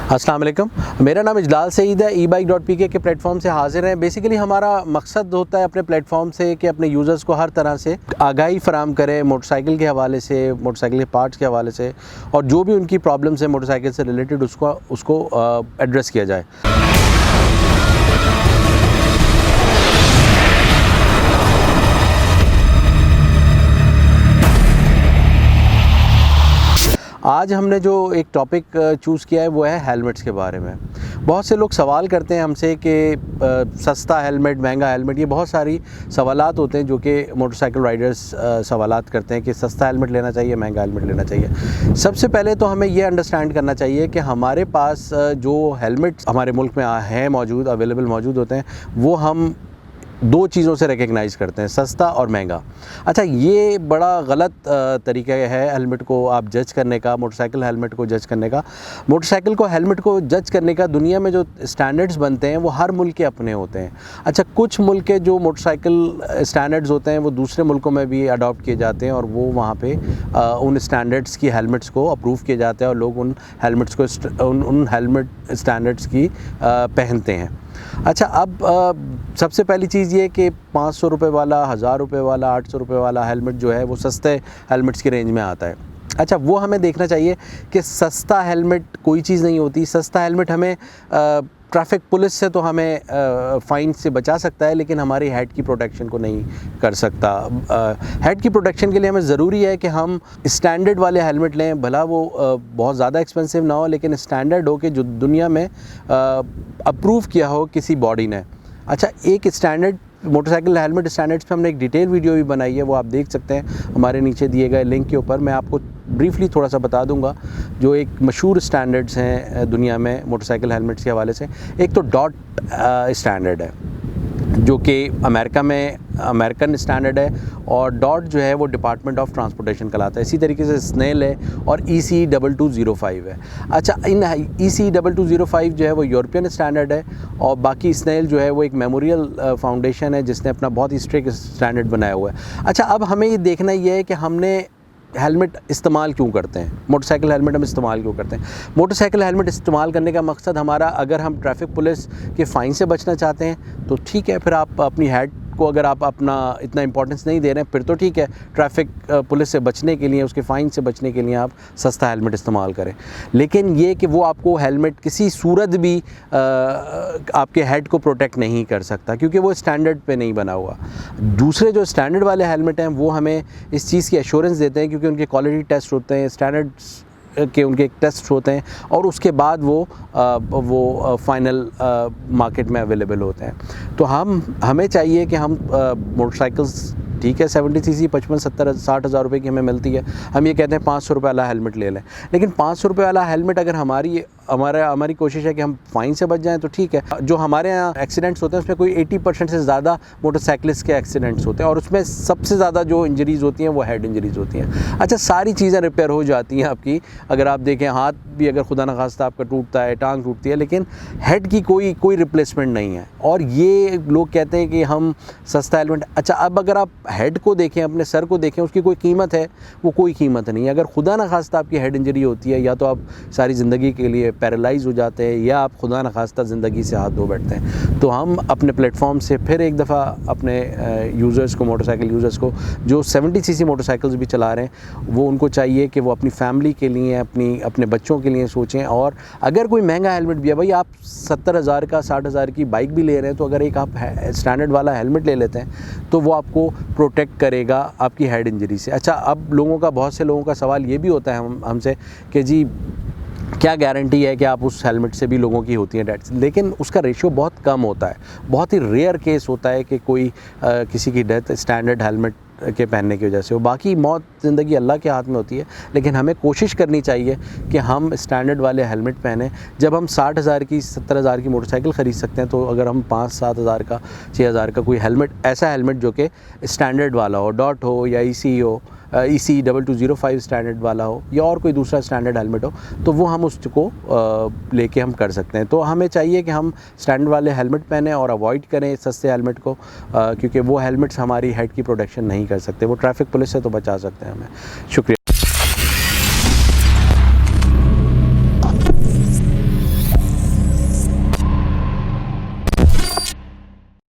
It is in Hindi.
अस्सलाम वालेकुम, मेरा नाम इजलाल सईद है। e-bike.pk के प्लेटफॉर्म से हाजिर हैं। बेसिकली हमारा मकसद होता है अपने प्लेटफॉर्म से कि अपने यूज़र्स को हर तरह से आगाही फराम करें मोटरसाइकिल के हवाले से, मोटरसाइकिल के पार्ट्स के हवाले से, और जो भी उनकी प्रॉब्लम्स है मोटरसाइकिल से रिलेटेड उसको एड्रेस किया जाए। आज हमने जो एक टॉपिक चूज़ किया है वो है हेलमेट्स के बारे में। बहुत से लोग सवाल करते हैं हमसे कि सस्ता हेलमेट, महंगा हेलमेट, ये बहुत सारी सवालात होते हैं जो कि मोटरसाइकिल राइडर्स सवालात करते हैं कि सस्ता हेलमेट लेना चाहिए, महंगा हेलमेट लेना चाहिए। सबसे पहले तो हमें ये अंडरस्टैंड करना चाहिए कि हमारे पास जो हेलमेट हमारे मुल्क में हैं मौजूद, अवेलेबल मौजूद होते हैं, वो हम दो चीज़ों से रिकग्नाइज़ करते हैं, सस्ता और महंगा। अच्छा, ये बड़ा गलत तरीका है हेलमेट को आप जज करने का, मोटरसाइकिल हेलमेट को जज करने का। मोटरसाइकिल को हेलमेट को जज करने का दुनिया में जो स्टैंडर्ड्स बनते हैं वो हर मुल्क के अपने होते हैं। अच्छा, कुछ मुल्क के जो मोटरसाइकिल स्टैंडर्ड्स होते हैं वो दूसरे मुल्कों में भी अडॉप्ट किए जाते हैं और वो वहाँ पे उन स्टैंडर्ड्स की हेलमेट्स को अप्रूव किए जाते हैं और लोग उन हेलमेट्स को उन हेलमेट स्टैंडर्ड्स की पहनते हैं। अच्छा, अब सबसे पहली चीज़ ये कि 500 रुपये वाला, 1000 रुपये वाला, 800 रुपये वाला हेलमेट जो है वो सस्ते हेलमेट्स की रेंज में आता है। अच्छा, वो हमें देखना चाहिए कि सस्ता हेलमेट कोई चीज़ नहीं होती। सस्ता हेलमेट हमें ट्रैफिक पुलिस से तो हमें फ़ाइन से बचा सकता है, लेकिन हमारी हेड की प्रोटेक्शन को नहीं कर सकता। हेड की प्रोटेक्शन के लिए हमें ज़रूरी है कि हम स्टैंडर्ड वाले हेलमेट लें, भला वो बहुत ज़्यादा एक्सपेंसिव ना हो, लेकिन स्टैंडर्ड हो कि जो दुनिया में अप्रूव किया हो किसी बॉडी ने। अच्छा, एक स्टैंडर्ड मोटरसाइकिल हेलमेट स्टैंडर्ड्स पे हमने एक डिटेल वीडियो भी बनाई है, वो आप देख सकते हैं हमारे नीचे दिए गए लिंक के ऊपर। मैं आपको ब्रीफली थोड़ा सा बता दूंगा जो एक मशहूर स्टैंडर्ड्स हैं दुनिया में मोटरसाइकिल हेलमेट्स के हवाले से। एक तो डॉट स्टैंडर्ड है जो कि अमेरिका में अमेरिकन स्टैंडर्ड है, और डॉट जो है वो डिपार्टमेंट ऑफ ट्रांसपोर्टेशन कहलाता है। इसी तरीके से स्नेल है और EC 2205 है। अच्छा, इन EC 2205 जो है वो यूरोपियन स्टैंडर्ड है, और बाकी स्नेल जो है वो एक मेमोरियल फाउंडेशन है जिसने अपना बहुत ही स्ट्रिक्ट स्टैंडर्ड बनाया हुआ है। अच्छा, अब हमें ये देखना ये है कि हमने हेलमेट इस्तेमाल क्यों करते हैं, मोटरसाइकिल हेलमेट हम इस्तेमाल क्यों करते हैं। मोटरसाइकिल हेलमेट इस्तेमाल करने का मकसद हमारा, अगर हम ट्रैफिक पुलिस के फ़ाइन से बचना चाहते हैं तो ठीक है, फिर आप अपनी हेड को अगर आप अपना इतना इंपॉर्टेंस नहीं दे रहे हैं फिर तो ठीक है, ट्रैफिक पुलिस से बचने के लिए, उसके फ़ाइन से बचने के लिए आप सस्ता हेलमेट इस्तेमाल करें। लेकिन ये कि वो आपको हेलमेट किसी सूरत भी आपके हेड को प्रोटेक्ट नहीं कर सकता, क्योंकि वो स्टैंडर्ड पे नहीं बना हुआ। दूसरे जो स्टैंडर्ड वाले हेलमेट हैं वो हमें इस चीज़ की एश्योरेंस देते हैं, क्योंकि उनके क्वालिटी टेस्ट होते हैं, स्टैंडर्ड्स के उनके टेस्ट होते हैं, और उसके बाद वो फाइनल मार्केट में अवेलेबल होते हैं। तो हमें चाहिए कि हम मोटरसाइकिल्स, ठीक है 70 cc 55, 70, 60 हज़ार रुपये की हमें मिलती है, हम ये कहते हैं 500 रुपये वाला हेलमेट ले लें। लेकिन 500 रुपये वाला हेलमेट अगर हमारी कोशिश है कि हम फ़ाइन से बच जाएं तो ठीक है। जो हमारे यहाँ एक्सीडेंट्स होते हैं उसमें कोई 80% से ज़्यादा मोटरसाइकिलिस्ट के एक्सीडेंट्स होते हैं, और उसमें सबसे ज़्यादा जो इंजरीज़ होती हैं वो हेड इंजरीज़ होती हैं। अच्छा, सारी चीज़ें रिपेयर हो जाती हैं आपकी, अगर आप देखें हाथ भी अगर खुदा न खास्ता आपका टूटता है, टांग टूटती है, लेकिन हेड की कोई रिप्लेसमेंट नहीं है। और ये लोग कहते हैं कि हम सस्ता हेलमेट। अच्छा, अब अगर आप हेड को देखें, अपने सर को देखें, उसकी कोई कीमत है? वो कोई कीमत नहीं है। अगर खुदा न खास्ता आपकी हेड इंजरी होती है, या तो आप सारी ज़िंदगी के लिए पैरालाइज हो जाते हैं, या आप खुदा न खास्ता ज़िंदगी से हाथ धो बैठते हैं। तो हम अपने प्लेटफॉर्म से फिर एक दफ़ा अपने यूज़र्स को, मोटरसाइकिल यूज़र्स को जो 70 cc मोटरसाइकिल्स भी चला रहे हैं, वो उनको चाहिए कि वो अपनी फैमिली के लिए, अपने बच्चों के लिए सोचें। और अगर कोई महंगा हेलमेट भी है, भाई आप 70,000 का, 60,000 की बाइक भी ले रहे हैं, तो अगर एक आप स्टैंडर्ड वाला हेलमेट ले लेते हैं तो वो आपको प्रोटेक्ट करेगा आपकी हेड इंजरी से। अच्छा, अब बहुत से लोगों का सवाल ये भी होता है हमसे कि जी क्या गारंटी है कि आप उस हेलमेट से भी लोगों की होती हैं डेथ्स। लेकिन उसका रेशियो बहुत कम होता है, बहुत ही रेयर केस होता है कि कोई किसी की डेथ स्टैंडर्ड हेलमेट के पहनने की वजह से हो। बाकी मौत ज़िंदगी अल्लाह के हाथ में होती है, लेकिन हमें कोशिश करनी चाहिए कि हम स्टैंडर्ड वाले हेलमेट पहने। जब हम 60,000 की, 70,000 की मोटरसाइकिल ख़रीद सकते हैं, तो अगर हम 5-7 हज़ार का, 6 हज़ार का कोई हेलमेट, ऐसा हेलमेट जो कि स्टैंडर्ड वाला हो, डॉट हो या EC हो, EC 2205 स्टैंडर्ड वाला हो, या और कोई दूसरा स्टैंडर्ड हेलमेट हो, तो वो हम उसको लेके हम कर सकते हैं। तो हमें चाहिए कि हम स्टैंडर्ड वाले हेलमेट पहने और अवॉइड करें सस्ते हेलमेट को, क्योंकि वो हेलमेट्स हमारी हेड की प्रोटेक्शन नहीं कर सकते, वो ट्रैफिक पुलिस से तो बचा सकते हैं हमें। शुक्रिया।